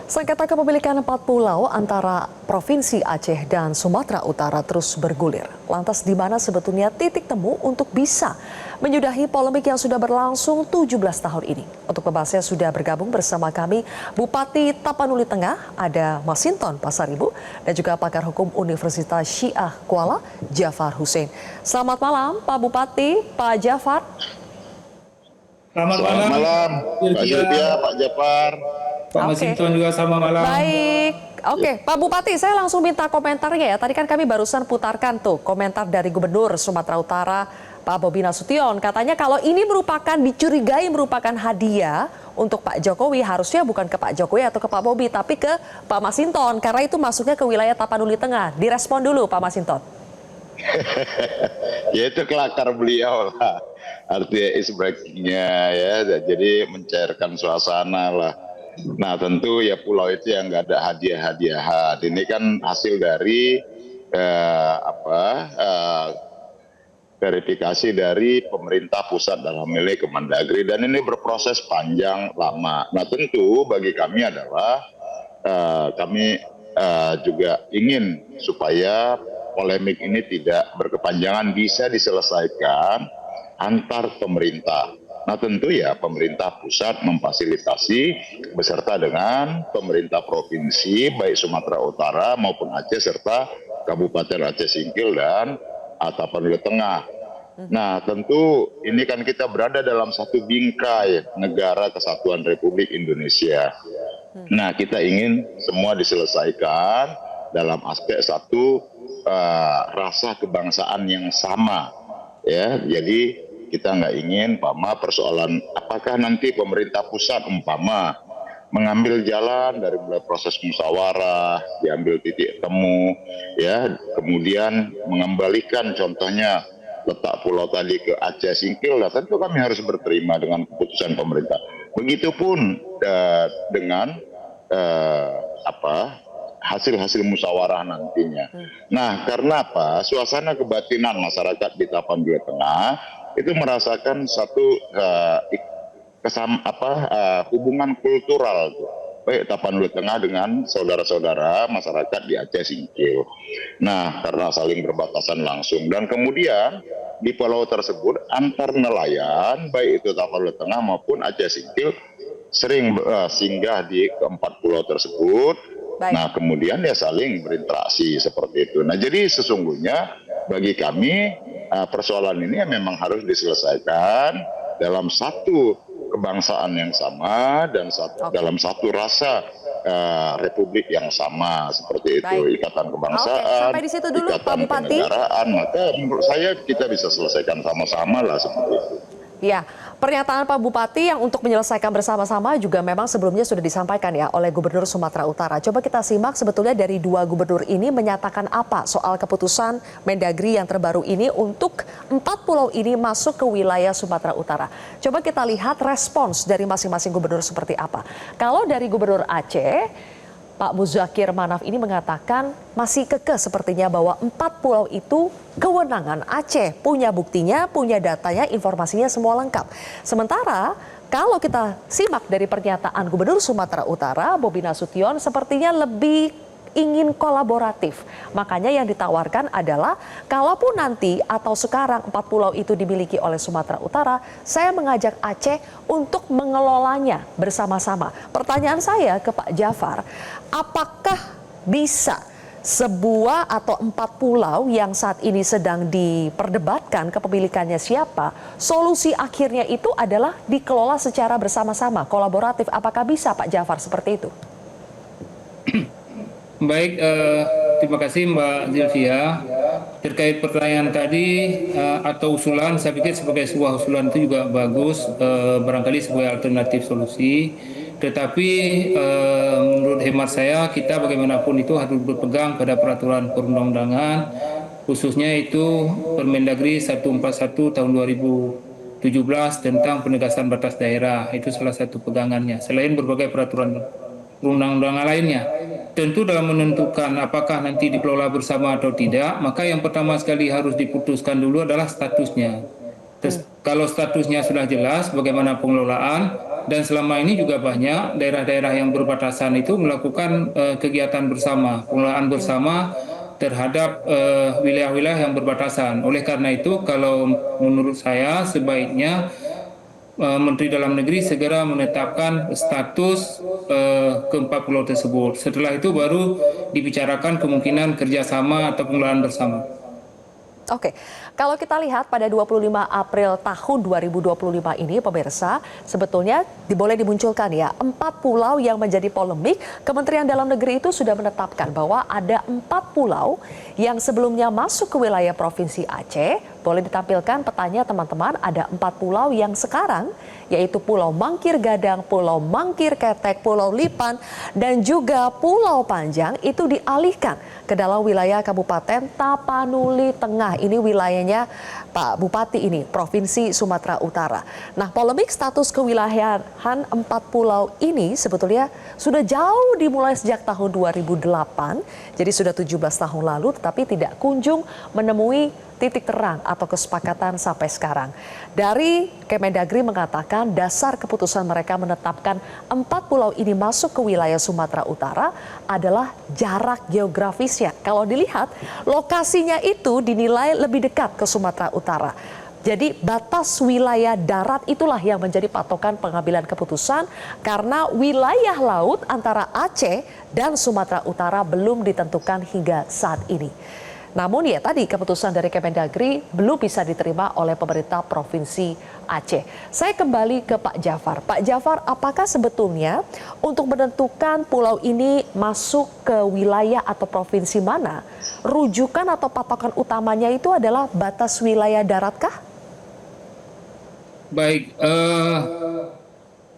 Sengketa kepemilikan 4 pulau antara Provinsi Aceh dan Sumatera Utara terus bergulir. Lantas di mana sebetulnya titik temu untuk bisa menyudahi polemik yang sudah berlangsung 17 tahun ini? Untuk membahasnya sudah bergabung bersama kami Bupati Tapanuli Tengah, ada Masinton Pasaribu, dan juga pakar hukum Universitas Syiah Kuala, Jafar Hussein. Selamat malam Pak Bupati, Pak Jafar. Selamat malam, Pak Sylvia, Pak Jafar. Pak Masinton juga sama malam. Baik, oke, Pak Bupati, saya langsung minta komentarnya ya. Tadi kan kami barusan putarkan tuh komentar dari Gubernur Sumatera Utara, Pak Bobi Nasution. Katanya kalau ini dicurigai merupakan hadiah untuk Pak Jokowi, harusnya bukan ke Pak Jokowi atau ke Pak Bobi, tapi ke Pak Masinton, karena itu masuknya ke wilayah Tapanuli Tengah. Direspon dulu Pak Masinton. Ya itu kelakar beliau lah. Artinya is breakingnya ya, jadi mencairkan suasana lah. Nah tentu ya pulau itu yang nggak ada hadiah-hadiahan. Ini kan hasil dari verifikasi dari pemerintah pusat dalam milik Kemendagri, dan ini berproses panjang lama. Nah tentu bagi kami adalah kami juga ingin supaya polemik ini tidak berkepanjangan, bisa diselesaikan antar pemerintah. Nah tentu ya pemerintah pusat memfasilitasi beserta dengan pemerintah provinsi baik Sumatera Utara maupun Aceh serta Kabupaten Aceh Singkil dan Tapanuli Tengah. Nah tentu ini kan kita berada dalam satu bingkai negara kesatuan Republik Indonesia. Nah kita ingin semua diselesaikan dalam aspek satu rasa kebangsaan yang sama ya. Jadi kita nggak ingin persoalan apakah nanti pemerintah pusat mengambil jalan dari mulai proses musyawarah, diambil titik temu ya, kemudian mengembalikan contohnya letak pulau tadi ke Aceh Singkil, nah, tentu kami harus berterima dengan keputusan pemerintah. Begitupun dengan hasil-hasil musyawarah nantinya. Nah, karena apa? Suasana kebatinan masyarakat di Tapanuli Tengah itu merasakan satu hubungan kultural tuh, baik Tapanuli Tengah dengan saudara-saudara masyarakat di Aceh Singkil. Nah, karena saling berbatasan langsung, dan kemudian di pulau tersebut antar nelayan baik itu Tapanuli Tengah maupun Aceh Singkil sering singgah di keempat pulau tersebut. Baik. Nah kemudian ya saling berinteraksi seperti itu. Nah jadi sesungguhnya bagi kami persoalan ini memang harus diselesaikan dalam satu kebangsaan yang sama dan dalam satu rasa republik yang sama seperti itu. Baik. Ikatan kebangsaan, sampai di situ dulu, ikatan Pak Bupati. Kenegaraan, maka menurut saya kita bisa selesaikan sama-sama lah seperti itu. Ya, pernyataan Pak Bupati yang untuk menyelesaikan bersama-sama juga memang sebelumnya sudah disampaikan ya oleh Gubernur Sumatera Utara. Coba kita simak sebetulnya dari dua gubernur ini menyatakan apa soal keputusan Mendagri yang terbaru ini untuk 4 pulau ini masuk ke wilayah Sumatera Utara. Coba kita lihat respons dari masing-masing gubernur seperti apa. Kalau dari Gubernur Aceh, Pak Muzakir Manaf ini mengatakan masih kekeh sepertinya bahwa 4 pulau itu kewenangan Aceh. Punya buktinya, punya datanya, informasinya semua lengkap. Sementara kalau kita simak dari pernyataan Gubernur Sumatera Utara, Bobi Nasution sepertinya lebih ingin kolaboratif. Makanya yang ditawarkan adalah kalaupun nanti atau sekarang 4 pulau itu dimiliki oleh Sumatera Utara, saya mengajak Aceh untuk mengelolanya bersama-sama. Pertanyaan saya ke Pak Jafar, apakah bisa sebuah atau 4 pulau yang saat ini sedang diperdebatkan kepemilikannya siapa, solusi akhirnya itu adalah dikelola secara bersama-sama, kolaboratif. Apakah bisa Pak Jafar seperti itu? Baik, terima kasih Mbak Zilvia. Terkait pertanyaan tadi atau usulan, saya pikir sebagai sebuah usulan itu juga bagus, barangkali sebuah alternatif solusi. Tetapi menurut hemat saya, kita bagaimanapun itu harus berpegang pada peraturan perundang-undangan, khususnya itu Permendagri 141 tahun 2017 tentang penegasan batas daerah. Itu salah satu pegangannya. Selain berbagai peraturan perundang-undangan lainnya. Tentu dalam menentukan apakah nanti dikelola bersama atau tidak, maka yang pertama sekali harus diputuskan dulu adalah statusnya. Kalau statusnya sudah jelas bagaimana pengelolaan, dan selama ini juga banyak daerah-daerah yang berbatasan itu melakukan kegiatan bersama, pengelolaan bersama terhadap wilayah-wilayah yang berbatasan. Oleh karena itu, kalau menurut saya sebaiknya Menteri Dalam Negeri segera menetapkan status keempat pulau tersebut. Setelah itu baru dibicarakan kemungkinan kerjasama atau pengelolaan bersama. Oke, kalau kita lihat pada 25 April tahun 2025 ini, pemirsa, sebetulnya boleh dimunculkan ya, 4 pulau yang menjadi polemik. Kementerian Dalam Negeri itu sudah menetapkan bahwa ada 4 pulau yang sebelumnya masuk ke wilayah Provinsi Aceh. Boleh ditampilkan petanya teman-teman, ada 4 pulau yang sekarang, yaitu Pulau Mangkir Gadang, Pulau Mangkir Ketek, Pulau Lipan, dan juga Pulau Panjang itu dialihkan ke dalam wilayah Kabupaten Tapanuli Tengah. Ini wilayahnya Pak Bupati ini, Provinsi Sumatera Utara. Nah, polemik status kewilayahan 4 pulau ini sebetulnya sudah jauh dimulai sejak tahun 2008, jadi sudah 17 tahun lalu, tetapi tidak kunjung menemui titik terang atau kesepakatan sampai sekarang. Dari Kemendagri mengatakan dasar keputusan mereka menetapkan 4 pulau ini masuk ke wilayah Sumatera Utara adalah jarak geografisnya. Kalau dilihat, lokasinya itu dinilai lebih dekat ke Sumatera Utara. Jadi batas wilayah darat itulah yang menjadi patokan pengambilan keputusan karena wilayah laut antara Aceh dan Sumatera Utara belum ditentukan hingga saat ini. Namun ya tadi keputusan dari Kemendagri belum bisa diterima oleh pemerintah Provinsi Aceh. Saya kembali ke Pak Jafar. Pak Jafar, apakah sebetulnya untuk menentukan pulau ini masuk ke wilayah atau provinsi mana, rujukan atau patokan utamanya itu adalah batas wilayah daratkah? Baik,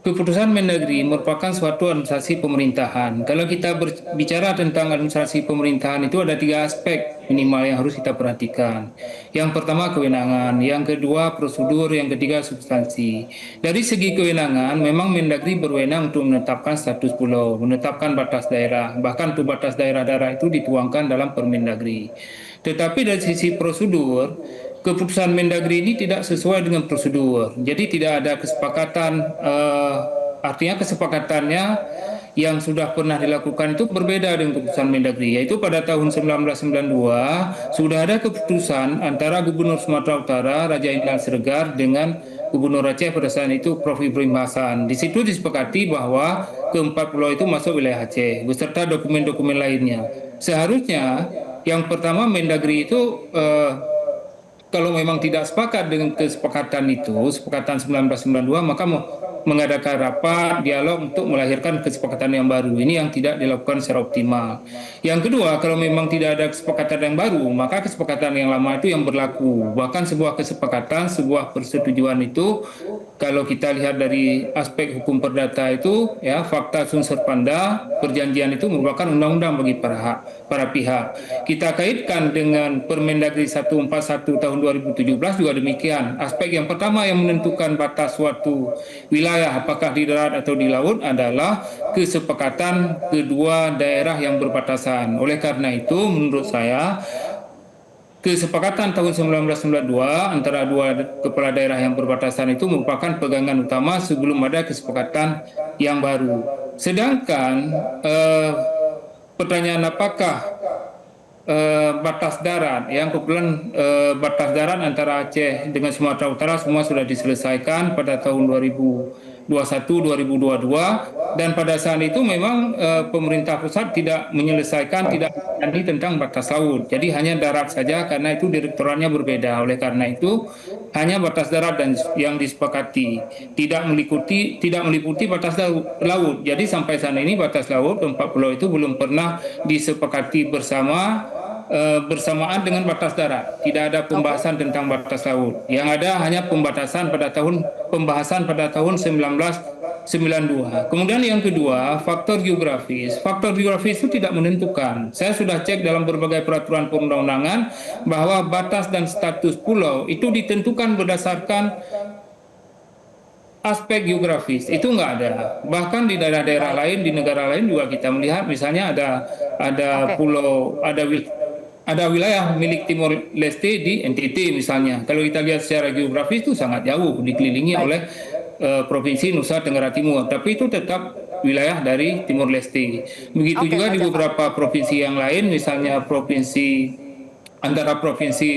keputusan Mendagri merupakan suatu administrasi pemerintahan. Kalau kita berbicara tentang administrasi pemerintahan itu ada 3 aspek minimal yang harus kita perhatikan. Yang pertama kewenangan, yang kedua prosedur, yang ketiga substansi. Dari segi kewenangan, memang Mendagri berwenang untuk menetapkan status pulau, menetapkan batas daerah, bahkan untuk batas daerah-daerah itu dituangkan dalam Permendagri. Tetapi dari sisi prosedur, keputusan Mendagri ini tidak sesuai dengan prosedur. Jadi tidak ada kesepakatan, artinya kesepakatannya yang sudah pernah dilakukan itu berbeda dengan keputusan Mendagri. Yaitu pada tahun 1992 sudah ada keputusan antara Gubernur Sumatera Utara Raja Intan Siregar dengan Gubernur Aceh pada saat itu Prof. Ibrahim Hasan. Di situ disepakati bahwa keempat pulau itu masuk wilayah Aceh beserta dokumen-dokumen lainnya. Seharusnya yang pertama Mendagri itu kalau memang tidak sepakat dengan kesepakatan itu, kesepakatan 1992, maka mengadakan rapat, dialog untuk melahirkan kesepakatan yang baru. Ini yang tidak dilakukan secara optimal. Yang kedua, kalau memang tidak ada kesepakatan yang baru, maka kesepakatan yang lama itu yang berlaku. Bahkan sebuah kesepakatan, sebuah persetujuan itu, kalau kita lihat dari aspek hukum perdata itu, ya fakta unsur panda, perjanjian itu merupakan undang-undang bagi para pihak. Kita kaitkan dengan Permendagri 141 tahun 2017 juga demikian. Aspek yang pertama yang menentukan batas suatu wilayah apakah di darat atau di laut adalah kesepakatan kedua daerah yang berbatasan. Oleh karena itu menurut saya kesepakatan tahun 1992 antara dua kepala daerah yang berbatasan itu merupakan pegangan utama sebelum ada kesepakatan yang baru. Sedangkan pertanyaan apakah batas darat, yang kebetulan batas darat antara Aceh dengan Sumatera Utara semua sudah diselesaikan pada tahun 2021-2022 dan pada saat itu memang pemerintah pusat tidak menyelesaikan, tidak menangani tentang batas laut. Jadi hanya darat saja karena itu direktoratnya berbeda. Oleh karena itu hanya batas darat dan yang disepakati tidak meliputi batas laut. Jadi sampai saat ini batas laut 4 pulau itu belum pernah disepakati bersamaan dengan batas darat. Tidak ada pembahasan tentang batas laut. Yang ada hanya pembahasan pada tahun 1992. Kemudian yang kedua, faktor geografis. Faktor geografis itu tidak menentukan. Saya sudah cek dalam berbagai peraturan perundang-undangan bahwa batas dan status pulau itu ditentukan berdasarkan aspek geografis. Itu nggak ada. Bahkan di daerah-daerah lain, di negara lain juga kita melihat misalnya ada pulau, ada wilayah milik Timor Leste di NTT misalnya. Kalau kita lihat secara geografis itu sangat jauh, dikelilingi oleh Provinsi Nusa Tenggara Timur, tapi itu tetap wilayah dari Timur Leste. Begitu Oke, juga Pak di Jafar. beberapa provinsi yang lain, misalnya antara provinsi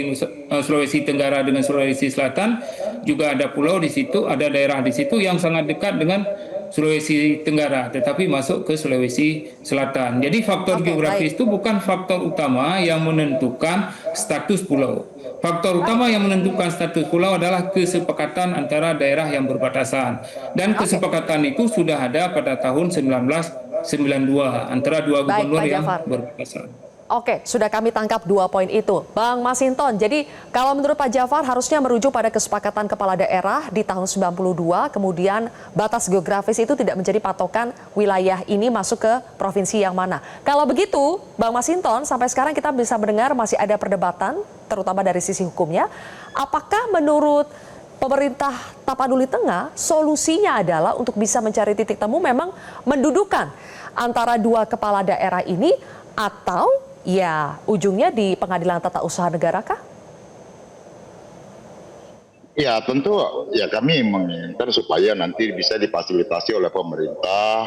Sulawesi Tenggara dengan Sulawesi Selatan, juga ada pulau di situ, ada daerah di situ yang sangat dekat dengan Sulawesi Tenggara, tetapi masuk ke Sulawesi Selatan. Jadi faktor Oke, baik. geografis itu bukan faktor utama yang menentukan status pulau. Faktor utama yang menentukan status pulau adalah kesepakatan antara daerah yang berbatasan. Dan Oke, kesepakatan itu sudah ada pada tahun 1992 antara dua baik gubernur Pak yang Jafar. berbatasan. Oke, sudah kami tangkap 2 poin itu. Bang Masinton, jadi kalau menurut Pak Jafar harusnya merujuk pada kesepakatan kepala daerah di tahun 92, kemudian batas geografis itu tidak menjadi patokan wilayah ini masuk ke provinsi yang mana. Kalau begitu, Bang Masinton, sampai sekarang kita bisa mendengar masih ada perdebatan, terutama dari sisi hukumnya. Apakah menurut pemerintah Tapanuli Tengah, solusinya adalah untuk bisa mencari titik temu memang mendudukan antara dua kepala daerah ini, atau ya ujungnya di Pengadilan Tata Usaha Negara kah? Ya tentu ya kami menginginkan supaya nanti bisa difasilitasi oleh pemerintah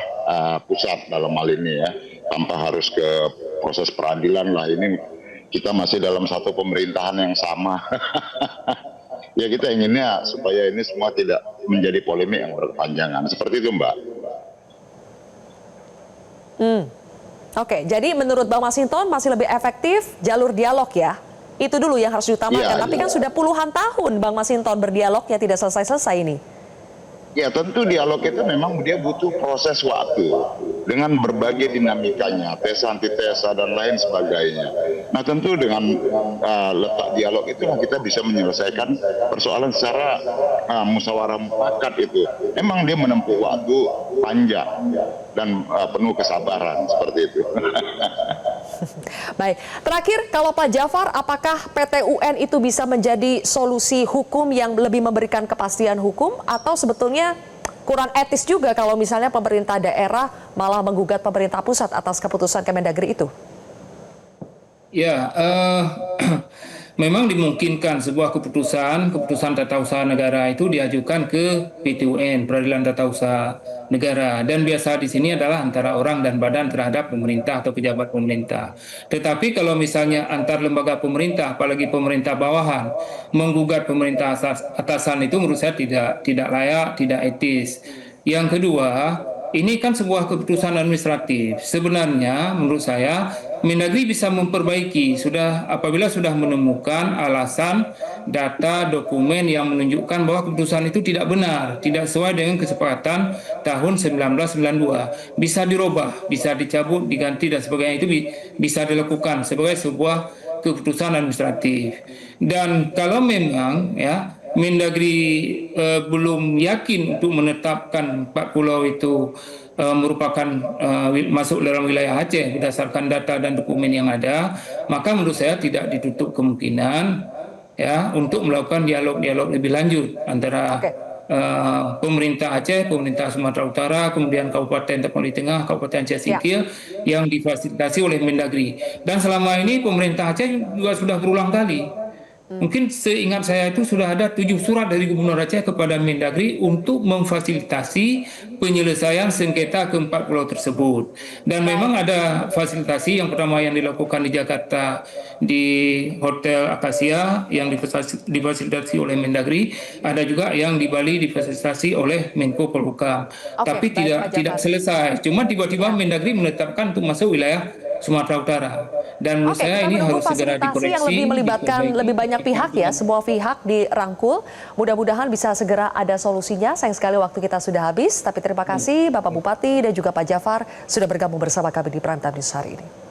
pusat dalam hal ini ya, tanpa harus ke proses peradilan lah. Ini kita masih dalam satu pemerintahan yang sama. Ya kita inginnya supaya ini semua tidak menjadi polemik yang berkepanjangan. Seperti itu Mbak. Oke, jadi menurut Bang Masinton masih lebih efektif jalur dialog ya? Itu dulu yang harus diutamakan. Ya, Tapi kan sudah puluhan tahun Bang Masinton berdialognya tidak selesai-selesai ini. ya tentu dialog itu memang dia butuh proses waktu dengan berbagai dinamikanya, tesa antitesa dan lain sebagainya. Nah tentu dengan letak dialog itulah kita bisa menyelesaikan persoalan secara musyawarah mufakat itu. Memang dia menempuh waktu panjang dan penuh kesabaran seperti itu. Baik, terakhir kalau Pak Jafar, apakah PT UN itu bisa menjadi solusi hukum yang lebih memberikan kepastian hukum, atau sebetulnya kurang etis juga kalau misalnya pemerintah daerah malah menggugat pemerintah pusat atas keputusan Kemendagri itu? Ya, memang dimungkinkan sebuah keputusan tata usaha negara itu diajukan ke PT-UN, Peradilan Tata Usaha Negara, dan biasa di sini adalah antara orang dan badan terhadap pemerintah atau pejabat pemerintah. Tetapi kalau misalnya antar lembaga pemerintah, apalagi pemerintah bawahan, menggugat pemerintah atasan itu menurut saya tidak layak, tidak etis. Yang kedua, ini kan sebuah keputusan administratif. Sebenarnya menurut saya Mendagri bisa memperbaiki apabila sudah menemukan alasan, data, dokumen yang menunjukkan bahwa keputusan itu tidak benar, tidak sesuai dengan kesepakatan tahun 1992. Bisa dirubah, bisa dicabut, diganti dan sebagainya, itu bisa dilakukan sebagai sebuah keputusan administratif. Dan kalau memang ya Mendagri belum yakin untuk menetapkan 4 pulau itu merupakan masuk dalam wilayah Aceh berdasarkan data dan dokumen yang ada, maka menurut saya tidak ditutup kemungkinan ya untuk melakukan dialog lebih lanjut antara pemerintah Aceh, pemerintah Sumatera Utara, kemudian Kabupaten Tapanuli Tengah, Kabupaten Aceh Singkil yang difasilitasi oleh Mendagri. Dan selama ini pemerintah Aceh juga sudah berulang kali. Mungkin seingat saya itu sudah ada 7 surat dari Gubernur Aceh kepada Mendagri untuk memfasilitasi penyelesaian sengketa ke-4 pulau tersebut. Dan memang ada fasilitasi yang pertama yang dilakukan di Jakarta di Hotel Akasia yang difasilitasi oleh Mendagri, ada juga yang di Bali difasilitasi oleh Menko Polhukam. Tapi tidak selesai. Cuma tiba-tiba Mendagri menetapkan untuk masuk wilayah Sumatera Utara. Dan menurut saya ini harus segera dikoreksi. Yang lebih melibatkan lebih banyak pihak ya, semua pihak dirangkul. Mudah-mudahan bisa segera ada solusinya. Sayang sekali waktu kita sudah habis, tapi terima kasih Bapak Bupati dan juga Pak Jafar sudah bergabung bersama kami di Prime Time News hari ini.